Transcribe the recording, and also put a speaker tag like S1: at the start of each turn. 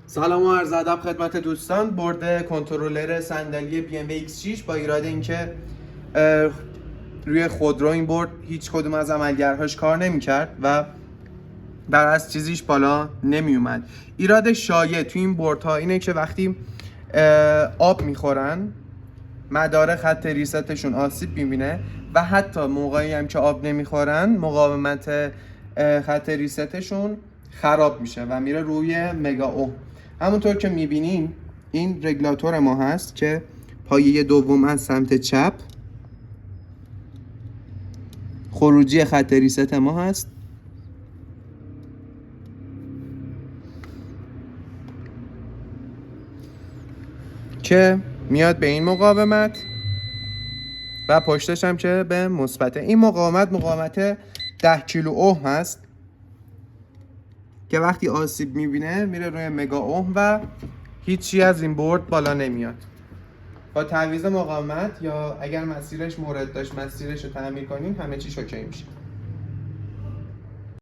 S1: سلام و عرض ادب خدمت دوستان. برد کنترلر صندلی BMW X6 با ایراد اینکه روی خودرو این برد هیچ کدوم از عملگرهاش کار نمی‌کرد و در از چیزیش بالا نمی اومد. ایراد شایع تو این بردها اینه که وقتی آب میخورن مدار خط ریستشون آسیب میبینه و حتی موقعی هم که آب نمیخورن مقاومت خط ریستشون خراب میشه و میره روی مگا اوم. همونطور که میبینین این رگولاتور ما هست که پایه دوم از سمت چپ خروجی خط ریست ما هست که میاد به این مقاومت و پشتش هم که به مثبت. این مقاومت 10 کیلو اوم هست که وقتی آسیب میبینه میره روی مگا اوم و هیچی از این برد بالا نمیاد. با تعویض مقاومت یا اگر مسیرش مورد داشت مسیرش رو تعمیر کنیم همه چیش اوکی میشه.